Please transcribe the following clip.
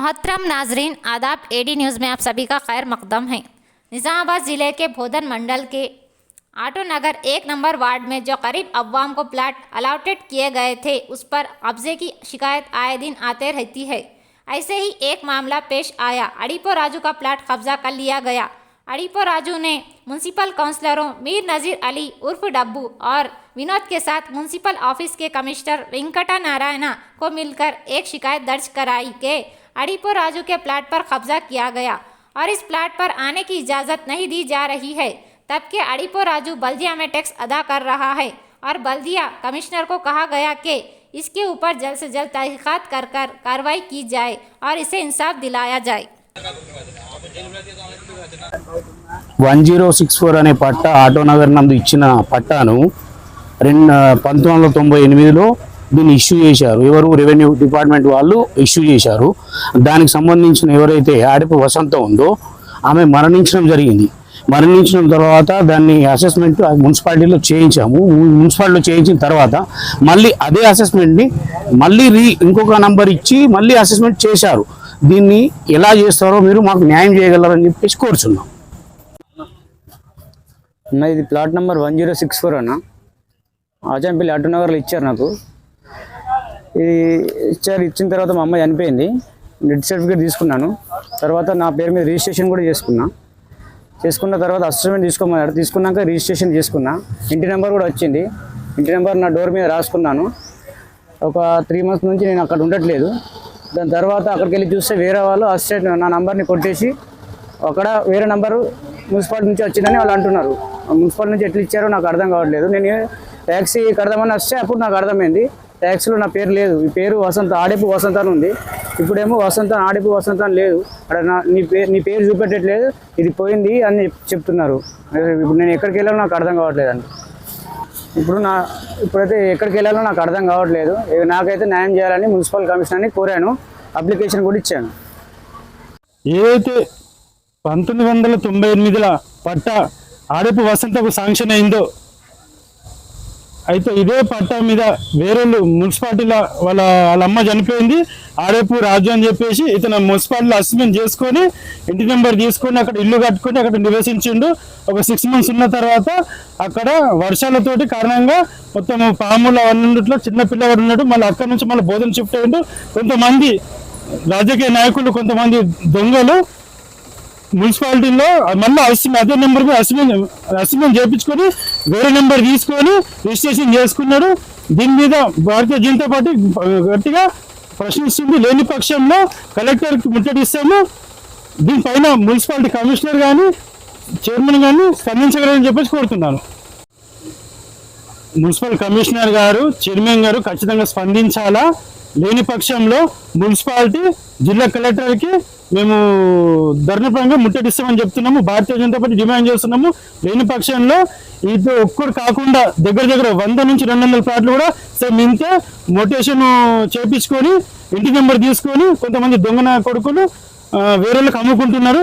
मोहतरम नाजरीन आदाब। एडी न्यूज़ में आप सभी का खैर मकदम है। निज़ामाबाद ज़िले के भोदन मंडल के आटो नगर 1 नंबर वार्ड में जो करीब अवाम को प्लाट अलाउटेड किए गए थे, उस पर कब्जे की शिकायत आए दिन आते रहती है। ऐसे ही एक मामला पेश आया। अड़ीपो राजू का प्लाट कब्जा कर लिया गया। अड़ीपो राजू ने म्यूनसिपल काउंसलरों मीर नज़ीर अली उर्फ डब्बू और विनोद के साथ म्यूनसिपल ऑफिस के कमिश्नर वेंकटा नारायणा को मिलकर एक शिकायत दर्ज कराई कि अड़ीपो राजू के प्लाट पर कब्जा किया गया और इस प्लाट पर आने की इजाज़त नहीं दी जा रही है। तब के अड़ीपो राजू बल्दिया में टैक्स अदा कर रहा है और बल्दिया कमिश्नर को कहा गया कि इसके ऊपर जल्द से जल्द तहकीकात कर कार्रवाई की जाए और इसे इंसाफ दिलाया जाए। 1064 అనే పట్టా ఆటో నగర్ నందు ఇచ్చిన పట్టాను 1998లో దీన్ని ఇష్యూ చేశారు. ఎవరు రెవెన్యూ డిపార్ట్మెంట్ వాళ్ళు ఇష్యూ చేశారు. దానికి సంబంధించిన ఎవరైతే ఆడిపు వసంత ఉందో ఆమె మరణించడం జరిగింది. మరణించిన తర్వాత దాన్ని అసెస్మెంట్ మున్సిపాలిటీలో చేయించాము. మున్సిపాలిటీలో చేయించిన తర్వాత మళ్ళీ అదే అసెస్మెంట్ని మళ్ళీ ఇంకొక నంబర్ ఇచ్చి మళ్ళీ అసెస్మెంట్ చేశారు. దీన్ని ఎలా చేస్తారో మీరు మాకు న్యాయం చేయగలరని చెప్పేసి కోరుచున్నాం. అన్న ఇది ప్లాట్ నెంబర్ 1064 అన్న. ఆచాంపల్లి ఆటో నగర్లో ఇచ్చారు నాకు. ఇది ఇచ్చిన తర్వాత మా అమ్మ చనిపోయింది. డెత్ సర్టిఫికేట్ తీసుకున్నాను. తర్వాత నా పేరు మీద రిజిస్ట్రేషన్ కూడా చేసుకున్న తర్వాత అసెస్మెంట్ తీసుకోమన్నారు. తీసుకున్నాక రిజిస్ట్రేషన్ చేసుకున్నా. ఇంటి నెంబర్ కూడా వచ్చింది. ఇంటి నెంబర్ నా డోర్ మీద రాసుకున్నాను. ఒక 3 మంత్స్ నుంచి నేను అక్కడ ఉండట్లేదు. దాని తర్వాత అక్కడికి వెళ్ళి చూస్తే వేరే వాళ్ళు అసిస్టెంట్ నా నంబర్ని కొట్టేసి అక్కడ వేరే నంబరు మున్సిపాలిటీ నుంచి వచ్చిందని వాళ్ళు అంటున్నారు. మున్సిపాలిటీ నుంచి ఎట్లా ఇచ్చారో నాకు అర్థం కావట్లేదు. నేను ట్యాక్సీ కడదామని వస్తే అప్పుడు నాకు అర్థమైంది ట్యాక్సీలో నా పేరు లేదు. ఈ పేరు వసంత ఆడేపు వసంత అని ఉంది. ఇప్పుడేమో వసంత ఆడేపు వసంత అని లేదు. అక్కడ నీ పేరు చూపెట్టట్లేదు, ఇది పోయింది అని చెప్తున్నారు. ఇప్పుడు నేను ఎక్కడికి వెళ్ళాలో నాకు అర్థం కావట్లేదు అండి. ఇప్పుడైతే ఎక్కడికి వెళ్ళాలో నాకు అర్థం కావట్లేదు. నాకైతే న్యాయం చేయాలని మున్సిపల్ కమిషనర్ని కోరాను. అప్లికేషన్ కూడా ఇచ్చాను. ఏదైతే 1998లో పట్టా ఆడేపు వసంతకు శాంక్షన్ అయిందో, అయితే ఇదే పట్టా మీద వేరే మున్సిపాలిటీలో వాళ్ళ అమ్మ చనిపోయింది. ఆడేపు రాజు అని చెప్పేసి ఇతను మున్సిపాలిటీలో అసెస్మెంట్ చేసుకొని ఇంటి నెంబర్ తీసుకొని అక్కడ ఇల్లు కట్టుకొని అక్కడ నివసించిండు. ఒక 6 మంత్స్ ఉన్న తర్వాత అక్కడ వర్షాలతోటి కారణంగా మొత్తం పాములు అవన్నట్లో చిన్న పిల్లవాడు ఉన్నాడు. మళ్ళీ అక్కడ నుంచి మళ్ళీ బోధన షిఫ్ట్ అయ్యిండు. కొంతమంది రాజకీయ నాయకులు, కొంతమంది దొంగలు మున్సిపాలిటీలో మళ్ళీ అదే నెంబర్ అసెస్మెంట్ చేయించుకొని వేరే నెంబర్ తీసుకొని రిజిస్ట్రేషన్ చేసుకున్నారు. దీని మీద భారతీయ జనతా పార్టీ గట్టిగా ప్రశ్నిస్తుంది. లేని పక్షంలో కలెక్టర్కి ముట్టడిస్తాము. దీనిపైన మున్సిపాలిటీ కమిషనర్ కానీ చైర్మన్ కానీ స్పందించగలరని చెప్పేసి కోరుతున్నాను. మున్సిపల్ కమిషనర్ గారు, చైర్మన్ గారు ఖచ్చితంగా స్పందించాలా. లేని పక్షంలో మున్సిపాలిటీ జిల్లా కలెక్టర్కి మేము ధర్మపరంగా ముట్టడిస్తామని చెప్తున్నాము. భారతీయ జనతా పార్టీ డిమాండ్ చేస్తున్నాము. లేని పక్షంలో ఇది ఒక్కరు కాకుండా దగ్గర 100 నుంచి 200 ప్లాట్లు కూడా సేమ్ ఇంతే మొటేషన్ చేపించుకొని ఇంటి నెంబర్ తీసుకొని కొంతమంది దొంగన కొడుకులు వేరే వాళ్ళకి అమ్ముకుంటున్నారు.